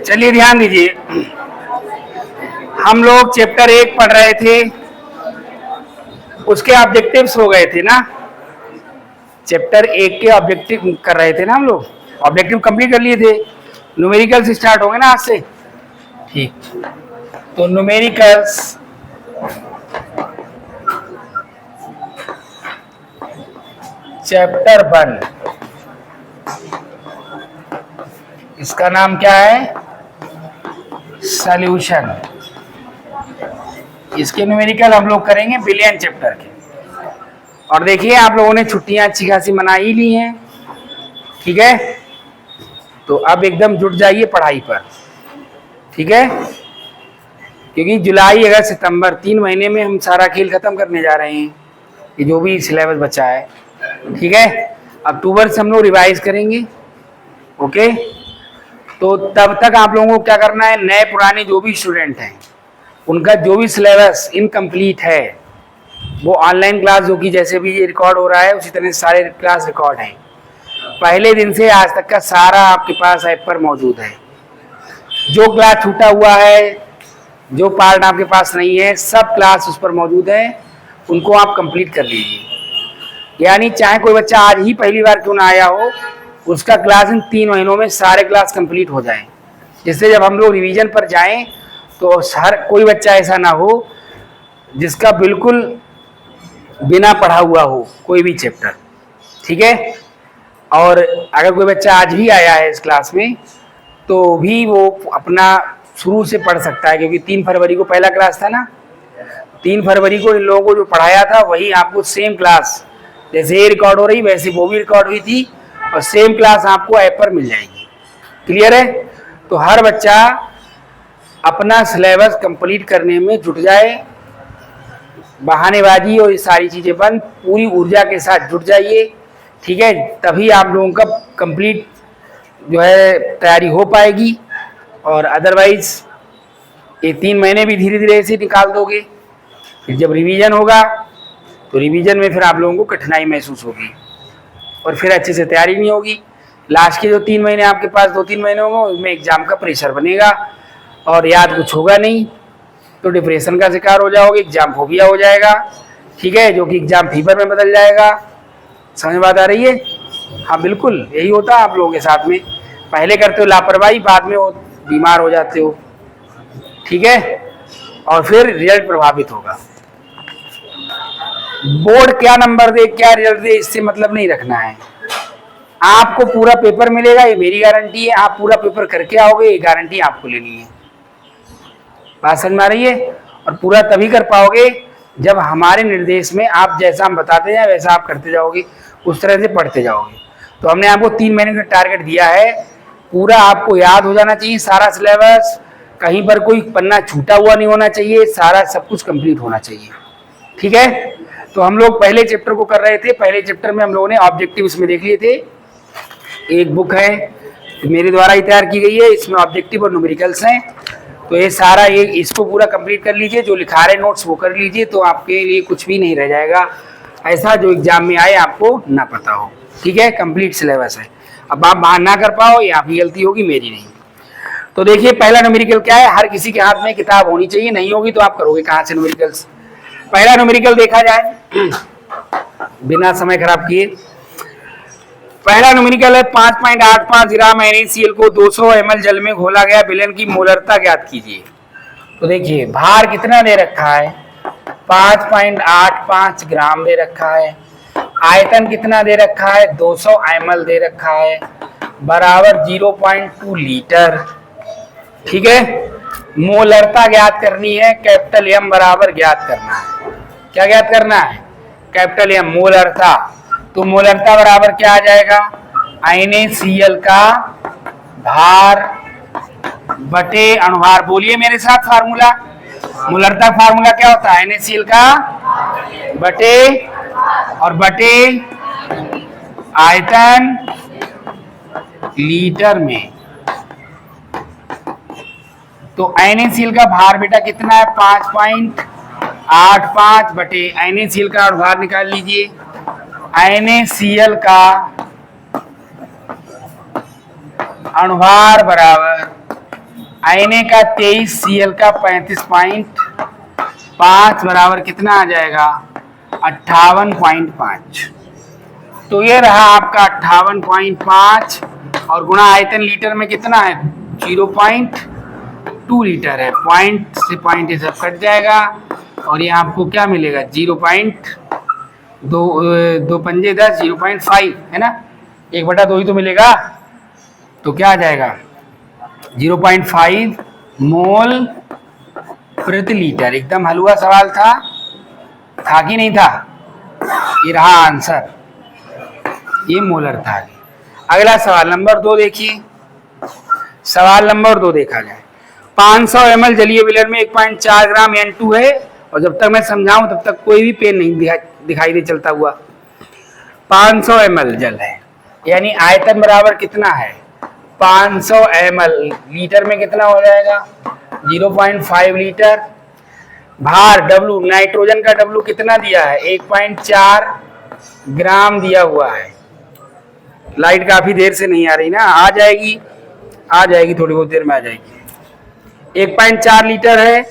चलिए ध्यान दीजिए, हम लोग चैप्टर 1 पढ़ रहे थे, उसके ऑब्जेक्टिव्स हो गए थे ना। चैप्टर 1 के ऑब्जेक्टिव कर रहे थे ना हम लोग, ऑब्जेक्टिव कंप्लीट कर लिए थे। न्यूमेरिकल्स स्टार्ट होंगे ना आज से, ठीक। तो न्यूमेरिकल्स चैप्टर 1, इसका नाम क्या है? सॉल्यूशन। इसके न्यूमेरिकल हम लोग करेंगे बिलियन चैप्टर के। और देखिए, आप लोगों ने छुट्टियां अच्छी खासी मना ही ली हैं, ठीक है। तो अब एकदम जुट जाइए पढ़ाई पर, ठीक है, क्योंकि जुलाई, अगस्त, सितंबर 3 महीने में हम सारा खेल खत्म करने जा रहे हैं, ये जो भी सिलेबस बचा है, ठीक है। अक्टूबर से हम लोग रिवाइज करेंगे, ओके। तो तब तक आप लोगों को क्या करना है, नए पुराने जो भी स्टूडेंट हैं उनका जो भी सिलेबस इनकम्प्लीट है वो ऑनलाइन क्लास, जो कि जैसे भी ये रिकॉर्ड हो रहा है उसी तरह सारे क्लास रिकॉर्ड हैं, पहले दिन से आज तक का सारा आपके पास ऐप पर मौजूद है। जो क्लास छूटा हुआ है, जो पार्ट आपके पास नहीं है, सब क्लास उस पर मौजूद है, उनको आप कंप्लीट कर लीजिए। यानी चाहे कोई बच्चा आज ही पहली बार क्यों ना आया हो, उसका क्लास इन 3 महीनों में सारे क्लास कंप्लीट हो जाए, जिससे जब हम लोग रिवीजन पर जाएं तो हर कोई बच्चा ऐसा ना हो जिसका बिल्कुल बिना पढ़ा हुआ हो कोई भी चैप्टर, ठीक है। और अगर कोई बच्चा आज भी आया है इस क्लास में तो भी वो अपना शुरू से पढ़ सकता है, क्योंकि 3 फरवरी को पहला क्लास था ना। 3 फरवरी को इन लोगों को जो पढ़ाया था वही आपको सेम क्लास, जैसे ये रिकॉर्ड हो रही वैसे वो भी रिकॉर्ड हुई थी, और सेम क्लास आपको ऐप पर मिल जाएगी। क्लियर है? तो हर बच्चा अपना सिलेबस कंप्लीट करने में जुट जाए, बहानेबाजी और ये सारी चीज़ें बंद, पूरी ऊर्जा के साथ जुट जाइए, ठीक है। तभी आप लोगों का कंप्लीट जो है तैयारी हो पाएगी, और अदरवाइज ये 3 महीने भी धीरे धीरे ऐसे निकाल दोगे। फिर जब रिवीजन होगा तो रिवीजन में फिर आप लोगों को कठिनाई महसूस होगी और फिर अच्छे से तैयारी नहीं होगी। लास्ट के जो 3 महीने आपके पास 2-3 महीने होंगे उसमें एग्जाम का प्रेशर बनेगा और याद कुछ होगा नहीं, तो डिप्रेशन का शिकार हो जाओगे, एग्जाम फोबिया हो जाएगा, ठीक है, जो कि एग्जाम फीवर में बदल जाएगा। समझ बात आ रही है? हाँ बिल्कुल यही होता है आप लोगों के साथ में, पहले करते हो लापरवाही, बाद में वो बीमार हो जाते हो, ठीक है, और फिर रिजल्ट प्रभावित होगा। बोर्ड क्या नंबर दे, क्या रिजल्ट दे, इससे मतलब नहीं रखना है। आपको पूरा पेपर मिलेगा, ये मेरी गारंटी है। आप पूरा पेपर करके आओगे, ये गारंटी आपको लेनी है। बात समझ में आ रही है? और पूरा तभी कर पाओगे जब हमारे निर्देश में आप जैसा हम बताते जाए वैसा आप करते जाओगे, उस तरह से पढ़ते जाओगे। तो हमने आपको 3 महीने का टारगेट दिया है, पूरा आपको याद हो जाना चाहिए सारा सिलेबस, कहीं पर कोई पन्ना छूटा हुआ नहीं होना चाहिए, सारा सब कुछ कंप्लीट होना चाहिए, ठीक है। तो हम लोग पहले चैप्टर को कर रहे थे। पहले चैप्टर में हम लोगों ने ऑब्जेक्टिव इसमें देख लिए थे। एक बुक है मेरे द्वारा ही तैयार की गई है, इसमें ऑब्जेक्टिव और न्यूमेरिकल्स हैं। तो ये सारा ये इसको पूरा कंप्लीट कर लीजिए, जो लिखा रहे नोट्स वो कर लीजिए, तो आपके लिए कुछ भी नहीं रह जाएगा ऐसा जो एग्जाम में आए आपको ना पता हो, ठीक है। कंप्लीट सिलेबस है। अब आप बाहर ना कर पाओ ये आपकी गलती होगी, मेरी नहीं। तो देखिए पहला न्यूमेरिकल क्या है, हर किसी के हाथ में किताब होनी चाहिए, नहीं होगी तो आप करोगे कहाँ से न्यूमेरिकल्स। पहला न्यूमेरिकल देखा जाए बिना समय खराब किए। पहला न्यूमेरिकल है 5.85 ग्राम NaCl को 200 ml जल में घोला गया विलयन की मोलरता ज्ञात कीजिए। तो देखिए भार कितना दे रखा है, 5.85 ग्राम दे रखा है, आयतन कितना दे रखा है, 200 ml दे रखा है, बराबर 0.2 लीटर, ठीक है। मोलरता ज्ञात करनी है, कैपिटल M बराबर ज्ञात करना है। क्या ज्ञात करना है? Capital M मोलरता। तो मोलरता बराबर क्या आ जाएगा, NaCl का भार बटे अणुभार। बोलिए मेरे साथ फार्मूला, मोलरता फार्मूला क्या होता है, NaCl का बटे और बटे आयतन लीटर में। तो NaCl का भार बेटा कितना है, 5.85 बटे NaCl का भार निकाल लीजिए। NaCl का अनुभार बराबर Na का 23 Cl का 35.5 बराबर कितना आ जाएगा 58.5। तो ये रहा आपका 58.5 और गुणा आयतन लीटर में कितना है 0.2 लीटर है। पॉइंट से पॉइंट ये सब कट जाएगा और ये आपको क्या मिलेगा 0.2 पंजे 10 0.5 है ना 1/2 ही तो मिलेगा। तो क्या आ जाएगा 0.5 मोल प्रति लीटर। एकदम हलवा सवाल था कि नहीं था। ये रहा आंसर, ये मोलर था। अगला सवाल नंबर 2 देखिए। सवाल नंबर 2 देखा जाए 500 ml जलीय विलयन में 1.4 ग्राम N2 है और जब तक मैं समझाऊं तब तक कोई भी पेन नहीं दिखाई दे चलता हुआ। 500 ml जल है यानी आयतन बराबर कितना है 500 ml लीटर में कितना हो जाएगा 0.5 लीटर। भार W नाइट्रोजन का W कितना दिया है 1.4 ग्राम दिया हुआ है। लाइट काफी देर से नहीं आ रही ना, आ जाएगी थोड़ी बहुत देर में आ जाएगी। 1.4 लीटर है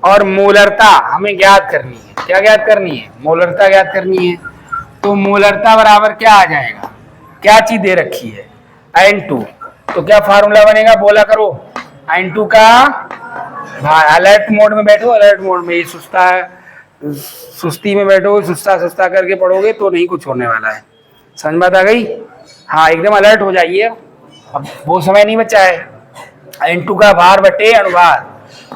और मोलरता हमें ज्ञात करनी है। क्या ज्ञात करनी है मोलरता ज्ञात करनी है। तो मोलरता बराबर क्या आ जाएगा, क्या चीज दे रखी है N2। तो क्या फार्मूला बनेगा बोला करो। N2 का अलर्ट मोड में बैठो, अलर्ट मोड में, सुस्ती में बैठो, सुस्ता करके पढ़ोगे तो नहीं कुछ होने वाला है। समझ बात आ गई। हाँ एकदम अलर्ट हो जाइए, अब वो समय नहीं बचा है। N2 का भार बटे अनुभार।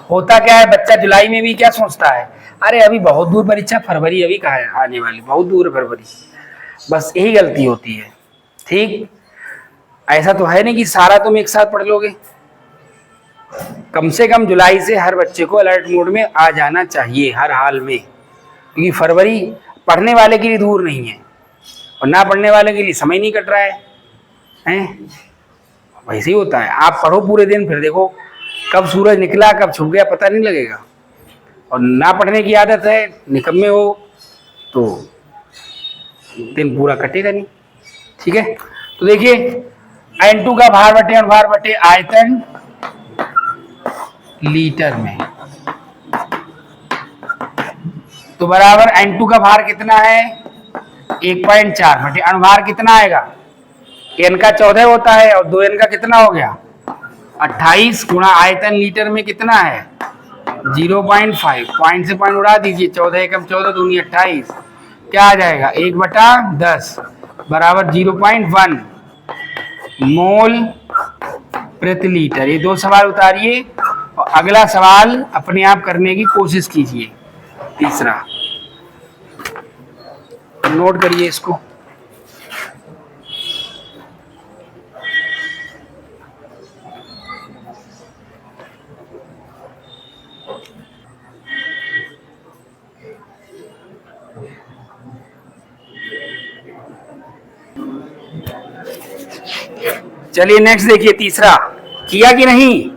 होता क्या है बच्चा जुलाई में भी क्या सोचता है अरे अभी बहुत दूर परीक्षा, फरवरी अभी कहाँ है आने वाली, बहुत दूर है फरवरी। बस यही गलती होती है। ठीक, ऐसा तो है नहीं कि सारा तुम एक साथ पढ़ लोगे। कम से कम जुलाई से हर बच्चे को अलर्ट मोड में आ जाना चाहिए हर हाल में, क्योंकि फरवरी पढ़ने वाले के लिए दूर नहीं है और ना पढ़ने वाले के लिए समय नहीं कट रहा है। वैसे ही होता है। आप पढ़ो पूरे दिन, फिर देखो कब सूरज निकला कब छुप गया पता नहीं लगेगा। और ना पढ़ने की आदत है, निकम्मे हो तो दिन पूरा कटेगा नहीं। ठीक है, तो देखिए N2 का भार बटे अनुभार बटे आयतन लीटर में। तो बराबर N2 का भार कितना है 1.4 बटे अनुभार कितना आएगा N का 14 होता है और 2N का कितना हो गया 28 गुणा आयतन लीटर में कितना है 0.5। पॉइंट से पॉइंट उड़ा दीजिए, 14 एकम 14 दूनी 28, क्या आ जाएगा 1/10 बराबर 0.1 मोल प्रति लीटर। ये 2 सवाल उतारिए और अगला सवाल अपने आप करने की कोशिश कीजिए। तीसरा नोट करिए इसको। चलिए नेक्स्ट देखिए, तीसरा किया कि नहीं।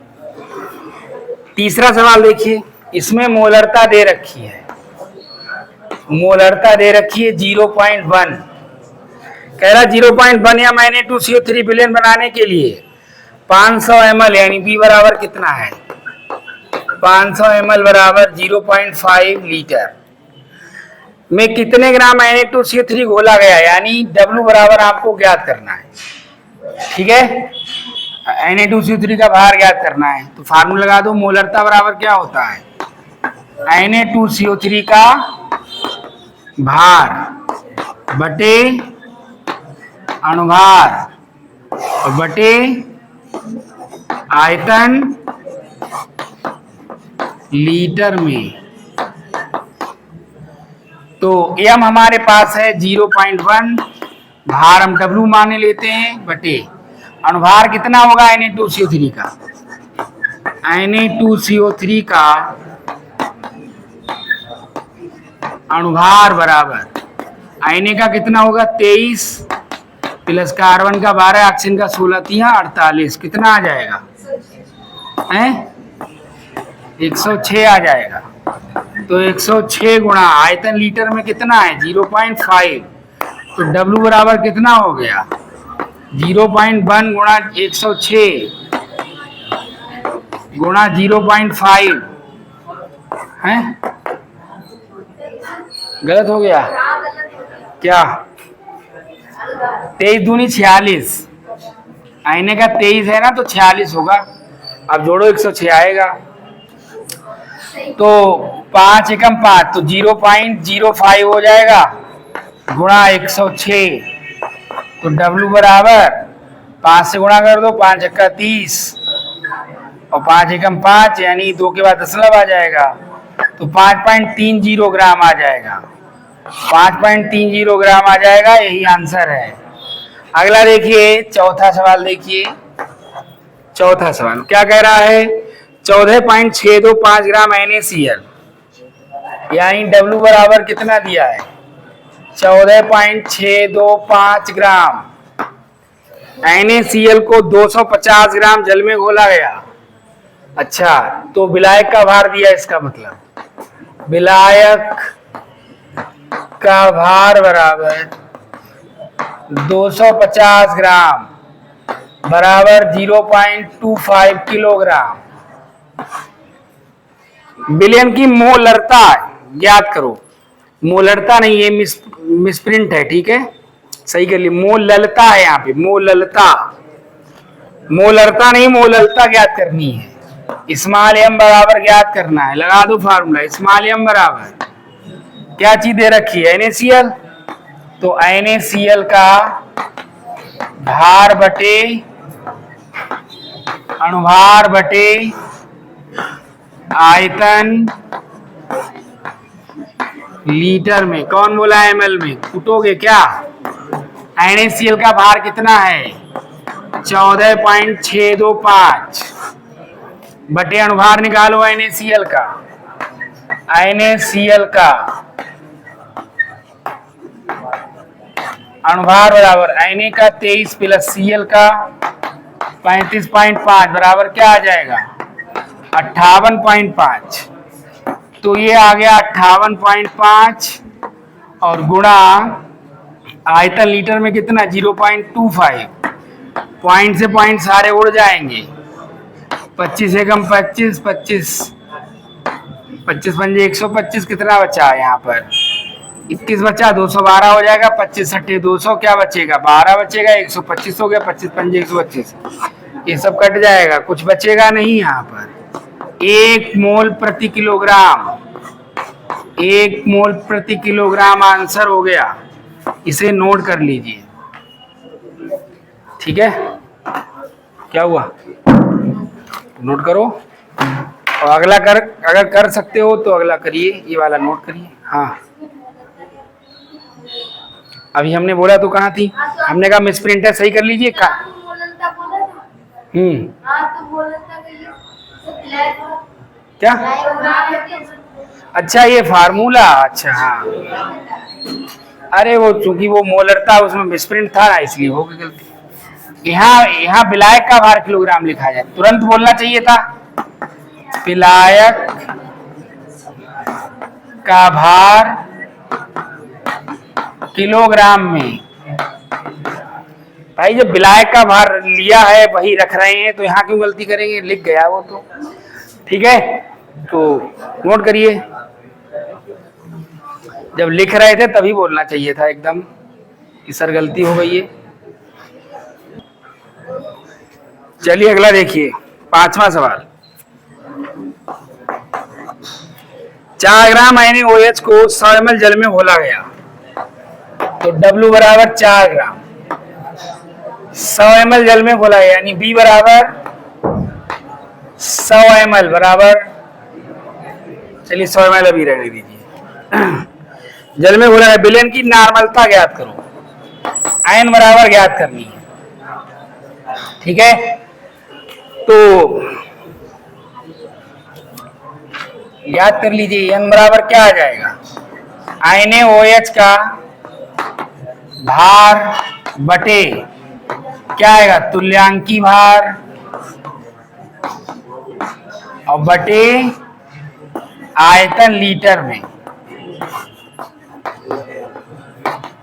तीसरा सवाल देखिए, इसमें मोलरता दे रखी है, मोलरता दे रखी है 0.1। कह रहा 0.1 या Na2CO3 विलयन बनाने के लिए 500 ml यानी B बराबर कितना है 500 ml बराबर 0.5 लीटर में कितने ग्राम Na2CO3 घोला गया, यानी W बराबर आपको ज्ञात करना है। ठीक है, Na2CO3 का भार ज्ञात करना है। तो फार्मूला लगा दो, मोलरता बराबर क्या होता है Na2CO3 का भार बटे अनुभार और बटे आयतन लीटर में। तो m हमारे पास है 0.1, भार हम W मान लेते हैं बटे अनुभार कितना होगा Na2CO3 का, Na2CO3 का अनुभार बराबर Na का कितना होगा 23 प्लस कार्बन का 12 ऑक्सीजन का 16 तिहा 48, कितना आ जाएगा 106 आ जाएगा। तो 106 गुणा आयतन लीटर में कितना है 0.5, तो W बराबर कितना हो गया 0.1 गुणा 106 गुणा 0.5 है, गलत हो गया क्या? 23 दूनी 46, आईने का 23 है ना तो 46 होगा। अब जोड़ो 106 आएगा। तो 5 एकम 5 तो 0.05 हो जाएगा गुणा 106। तो W बराबर 5 से गुणा कर दो, 5 एक्का 30 और 5 एकम 5 यानी 2 के बाद दशमलव आ जाएगा। तो 5.30 ग्राम आ जाएगा, 5.30 ग्राम आ जाएगा। यही आंसर है। अगला देखिए चौथा सवाल। देखिए चौथा सवाल क्या कह रहा है? 14.625 ग्राम NaCl यानी W बराबर कितना दिया है? 14.625 ग्राम NaCl को 250 ग्राम जल में घोला गया। अच्छा, तो विलायक का भार दिया, इसका मतलब विलायक का भार बराबर 250 ग्राम बराबर 0.25 किलोग्राम। विलयन की मोलरता ज्ञात करो। मोलरता नहीं, ये मिसप्रिंट है, ठीक है, सही कर ली। मोललता है यहाँ पे, मोललता, मोलरता नहीं, मोललता ज्ञात करनी है। स्मॉल m बराबर ज्ञात करना है। लगा दो फार्मूला, स्मॉल m बराबर क्या चीज दे रखी है? NaCl। तो NaCl का भार बटे अणुभार बटे आयतन लीटर में, कौन बोला ml में? कूटोगे क्या? NaCl का भार कितना है? 14.625 बटे अणुभार निकालो NaCl का। NaCl का अणुभार बराबर Na का 23 प्लस Cl का 35.5 बराबर क्या आ जाएगा? 58.5। तो ये आ गया 58.5 और गुणा आयतन लीटर में कितना? 0.25। पॉइंट से पॉइंट सारे उड़ जाएंगे। 25 एकम 25, 25 पंजे 125, कितना बचा है यहाँ पर? 21 बचा, 212 हो जाएगा। 25 सट्टे 200, क्या बचेगा? 12 बचेगा। 125 हो गया, 25 पंजे 125, ये सब कट जाएगा, कुछ बचेगा नहीं यहाँ पर। 1 मोल प्रति किलोग्राम, 1 मोल प्रति किलोग्राम आंसर हो गया। इसे नोट कर लीजिए, ठीक है? क्या हुआ? नोट करो। और अगला अगर कर सकते हो तो अगला करिए, ये वाला नोट करिए। हाँ, अभी हमने बोला तो कहाँ थी? हमने कहा मिसप्रिंट है, सही कर लीजिए। क्या? अच्छा, ये फार्मूला, अच्छा हाँ, अरे वो चूंकि वो मोलरता उसमें मिसप्रिंट था ना, इसलिए हो गई गलती। यहाँ विलायक का भार किलोग्राम लिखा जाए, तुरंत बोलना चाहिए था विलायक का भार किलोग्राम में। भाई जब विलायक का भार लिया है वही रख रहे हैं तो यहाँ क्यों गलती करेंगे? लिख गया वो तो, ठीक है। तो नोट करिए, जब लिख रहे थे तभी बोलना चाहिए था एकदम कि सर गलती हो गई है। चलिए अगला देखिए, 5वां सवाल। 4 ग्राम NaOH को 100 ml जल में घोला गया तो W बराबर 4 ग्राम। 100 ml जल में घोला गया यानी B बराबर 100 ml बराबर, चलिए 100 ml अभी रहने दीजिए। जल में घोला है। विलयन की नॉर्मलता ज्ञात करो, आयन बराबर ज्ञात करनी है, ठीक है। तो याद कर लीजिए, n बराबर क्या आ जाएगा? NaOH का भार बटे क्या आएगा? तुल्यांकी भार और बटे आयतन लीटर में,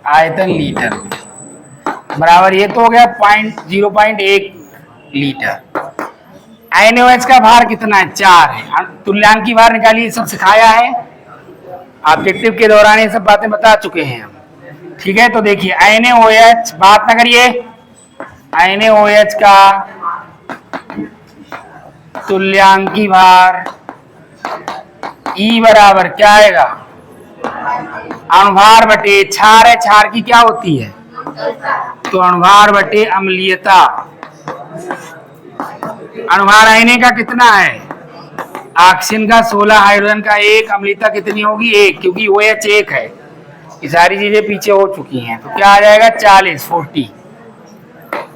आयतन लीटर में। बराबर ये तो हो गया 0.1 लीटर। NaOH का भार कितना है? 4 है। तुल्यांकी भार निकालिए, सब सिखाया है, ऑब्जेक्टिव के दौरान ये सब बातें बता चुके हैं हम। ठीक है, तो देखिए NaOH, बात ना करिए, NaOH का तुल्यांकी भार E बराबर क्या आएगा? अणुभार बटे क्षार है, क्षार की क्या होती है? तो अणुभार बटे अम्लीयता। अणुभार Na का कितना है? ऑक्सीजन का 16, हाइड्रोजन का 1, अम्लीयता कितनी होगी? 1, क्योंकि OH 1 है। ये सारी चीजें पीछे हो चुकी हैं, तो क्या आ जाएगा? 40।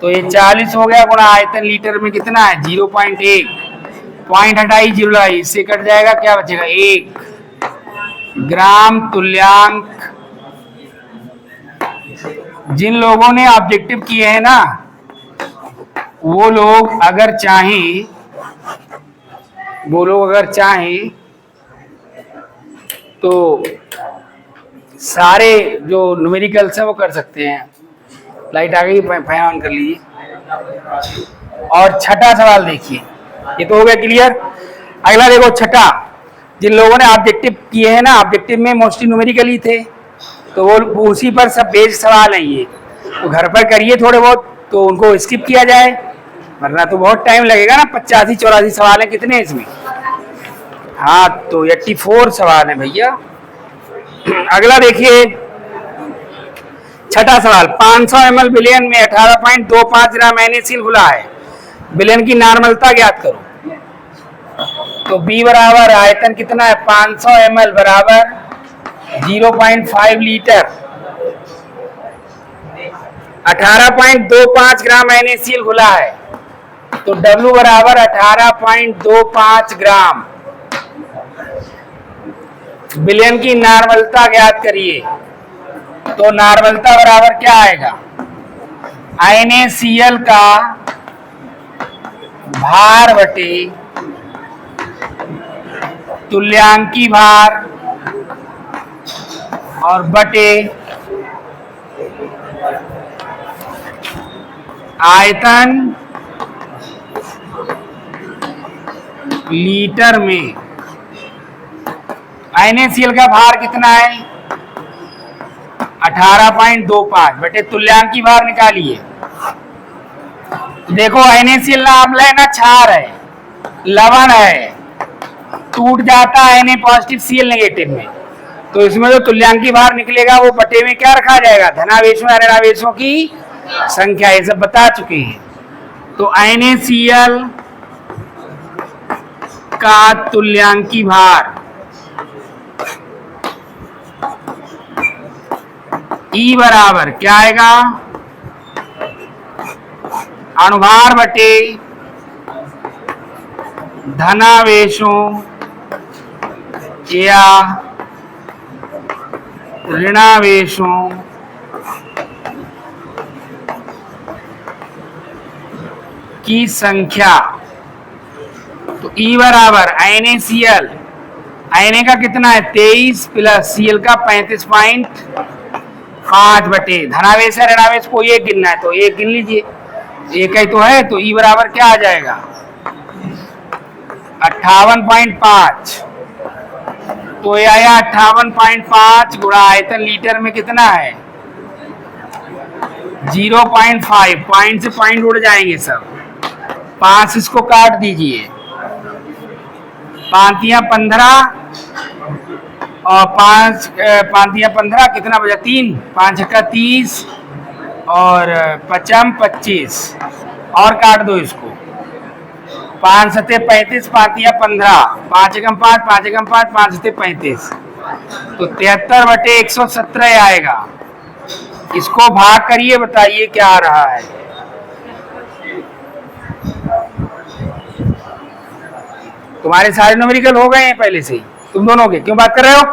तो ये 40 हो गया, गुणा आयतन लीटर में कितना है? 0.1, पॉइंट हटाई, 0 लगाई, इससे कट जाएगा, क्या बचेगा? 1 ग्राम तुल्यांक। जिन लोगों ने ऑब्जेक्टिव किए हैं ना, वो लोग अगर चाहें तो सारे जो न्यूमेरिकल्स है वो कर सकते हैं। लाइट आ गई, फैन ऑन कर लीजिए। और छठा सवाल देखिए, ये तो हो गया क्लियर। अगला देखो छठा, जिन लोगों ने ऑब्जेक्टिव किए हैं ना, ऑब्जेक्टिव में मोस्टली न्यूमेरिकल ही थे, तो वो उसी पर सब बेस्ड सवाल है ये, तो घर पर करिए थोड़े बहुत, तो उनको स्किप किया जाए, वरना तो बहुत टाइम लगेगा ना। 85-84 सवाल है, कितने इसमें? हाँ, तो 84 सवाल है भैया। अगला देखिए छठा सवाल, 500 ml बिलियन में 18.25 ग्राम NaCl घुला है, बिलियन की नॉर्मलता ज्ञात करो। तो B बराबर आयतन कितना है? 500 ml बराबर 0.5 लीटर, 18.25 ग्राम NaCl घुला है, तो W बराबर 18.25 ग्राम। बिलियन की नॉर्मलता ज्ञात करिए, तो नॉर्मलता बराबर क्या आएगा? NaCl का भार बटे तुल्यांकी भार और बटे आयतन लीटर में। NaCl का भार कितना है? 18.25 बटे तुल्यांकी भार निकालिए। देखो NaCl ना अम्ल है ना क्षार है, लवण है, टूट जाता है Na पॉजिटिव Cl नेगेटिव में, तो इसमें जो तुल्यांकी भार निकलेगा वो बटे में क्या रखा जाएगा? धनावेशों या ऋणावेशों की संख्या, ये सब बता चुके हैं। तो NaCl का तुल्यांकी भार E बराबर क्या आएगा? अणुभार बटे धनावेशों या ऋणावेशों की संख्या। तो E बराबर NaCl, Na का कितना है? 23 प्लस Cl का 35.5 बटे धनावेश है ऋणावेश को एक गिनना है, तो एक गिन लीजिए, एक ही तो है, तो E बराबर क्या आ जाएगा? 58.5। तो ये आया 58.5 गुणा आयतन लीटर में कितना है? 0.5, पॉइंट से पॉइंट उड़ जाएंगे सब, 5 इसको काट दीजिए, 5 या 15 और 5 या 15 कितना बचा? 3, 5 का 30 और 5 25 और काट दो इसको, 5 सते 35, 5 या 15, 5 एकम 5, 5 एकम 5, 5 सते 35, तो 73 बटे 117 आएगा। इसको भाग करिए, बताइए क्या आ रहा है। तुम्हारे सारे न्यूमेरिकल हो गए हैं पहले से ही, तुम दोनों के, क्यों बात कर रहे हो?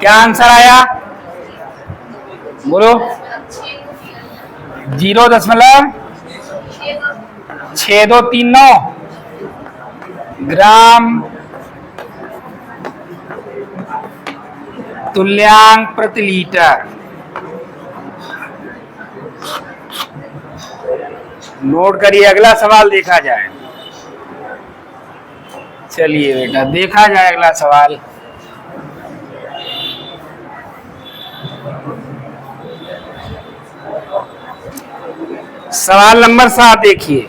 क्या आंसर आया? बोलो। 0.6239। ग्राम तुल्यांक प्रति लीटर। नोट करिए, अगला सवाल देखा जाए। चलिए बेटा देखा जाए अगला सवाल। सवाल नंबर 7 देखिए,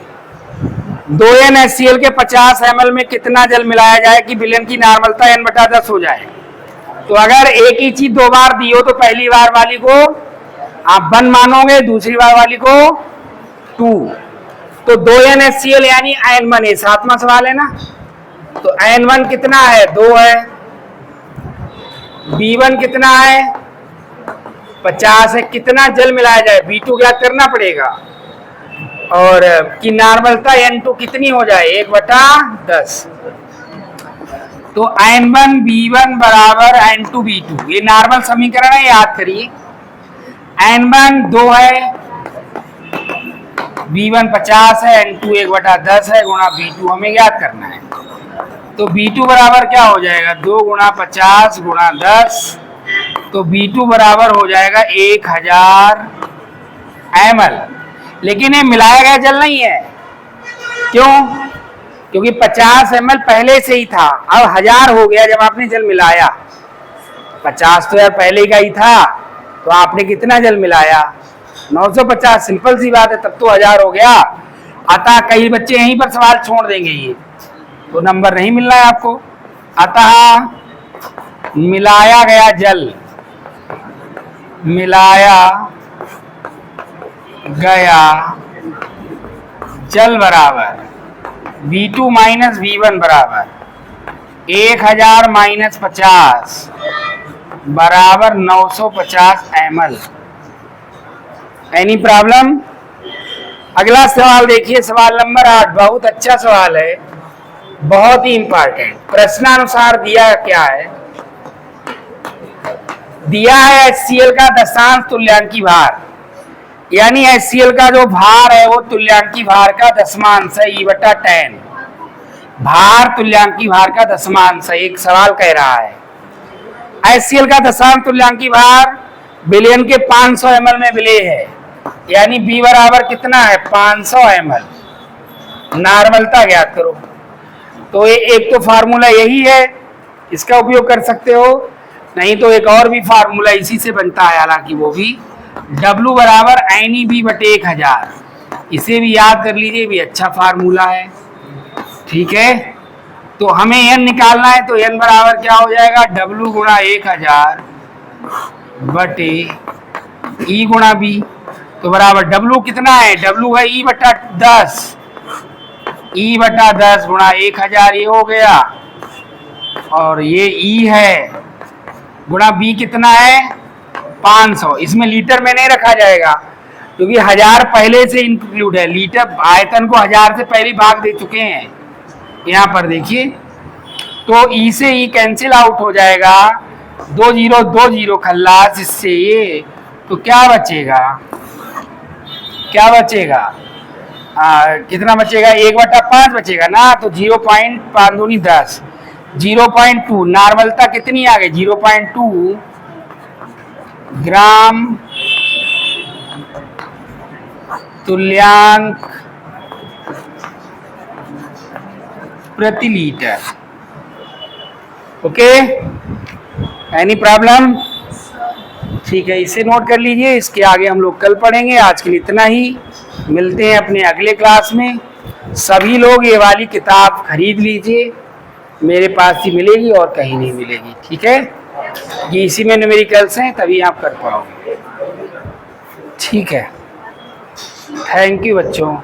2NaCl के 50 ml में कितना जल मिलाया जाए कि विलयन की नॉर्मलता n/10 हो जाए। तो अगर एक ही चीज 2 बार दी हो तो पहली बार वाली को आप 1 मानोगे, दूसरी बार वाली को 2। तो 2NaCl यानी N1, ये 7वां सवाल है ना। तो N1 कितना है, 2 है। B1 कितना है, 50 है। कितना जल मिलाया जाए, B2 ज्ञात करना पड़ेगा। और की नॉर्मलता N2 कितनी हो जाए, 1/10। तो N1 B1 बराबर N2 B2, ये नॉर्मल समीकरण है, याद करिए। N1 2 है, B1 50 है, N2 1/10 है, गुणा B2 हमें याद करना है। तो B2 बराबर क्या हो जाएगा, 2 × 50 × 10। तो B2 बराबर हो जाएगा 1000 ml। लेकिन ये मिलाया गया जल नहीं है, क्यों? क्योंकि 50 ml पहले से ही था, अब 1000 हो गया जब आपने जल मिलाया। 50 तो यार पहले का ही था, तो आपने कितना जल मिलाया, 950। सिंपल सी बात है, तब तो 1000 हो गया। अतः कई बच्चे यहीं पर सवाल छोड़ देंगे, ये तो नंबर नहीं मिलना है आपको। अतः मिलाया गया जल, मिलाया गया जल बराबर B2 माइनस B1 बराबर 1000 माइनस 50 बराबर 950 ml। Any problem? अगला सवाल देखिए, सवाल नंबर 8, बहुत अच्छा सवाल है, बहुत ही इंपॉर्टेंट। प्रश्नानुसार दिया क्या है, दिया है HCl का दशांश तुल्यांकी भार, यानी HCl का जो भार है वो तुल्यांकी भार का दशमांश है, E/10। भार तुल्यांकी भार का दशमांश है, एक सवाल कह रहा है। HCl का दशांश तुल्यांकी भार विलयन के 500 ml में विलेय है, यानी B बराबर कितना है, 500 ml। नॉर्मलता ज्ञात करो। तो एक तो फार्मूला यही है, इसका उपयोग कर सकते हो, नहीं तो एक और भी फार्मूला इसी से बनता है, हालांकि वो भी W बराबर NeB/1000, इसे भी याद कर लीजिए, भी अच्छा फार्मूला है। ठीक है, तो हमें n निकालना है, तो n बराबर क्या हो जाएगा, W × 1000 बटे E × B। तो बराबर W कितना है, W है E/10, E/10 × 1000 ये हो गया, और ये E है, गुणा B कितना है 500। इसमें लीटर में नहीं रखा जाएगा, क्योंकि 1000 पहले से इंक्लूड है। लीटर आयतन को 1000 से पहले भाग दे चुके हैं। यहाँ पर देखिए, तो E से E कैंसिल आउट हो जाएगा, 2 0 खल्लास, इससे ये, तो क्या बचेगा, क्या बचेगा, कितना बचेगा, 1/5 बचेगा ना। तो 0.5 दूनी 10, 0.2। नॉर्मलता कितनी आ गई, 0.2 ग्राम तुल्यांक प्रति लीटर। Okay, any problem? ठीक है, इसे नोट कर लीजिए, इसके आगे हम लोग कल पढ़ेंगे। आज के लिए इतना ही, मिलते हैं अपने अगले क्लास में। सभी लोग ये वाली किताब खरीद लीजिए, मेरे पास ही मिलेगी और कहीं नहीं मिलेगी। ठीक है, ये इसी में न्यूमेरिकल्स हैं, तभी आप कर पाओगे। ठीक है, थैंक यू बच्चों।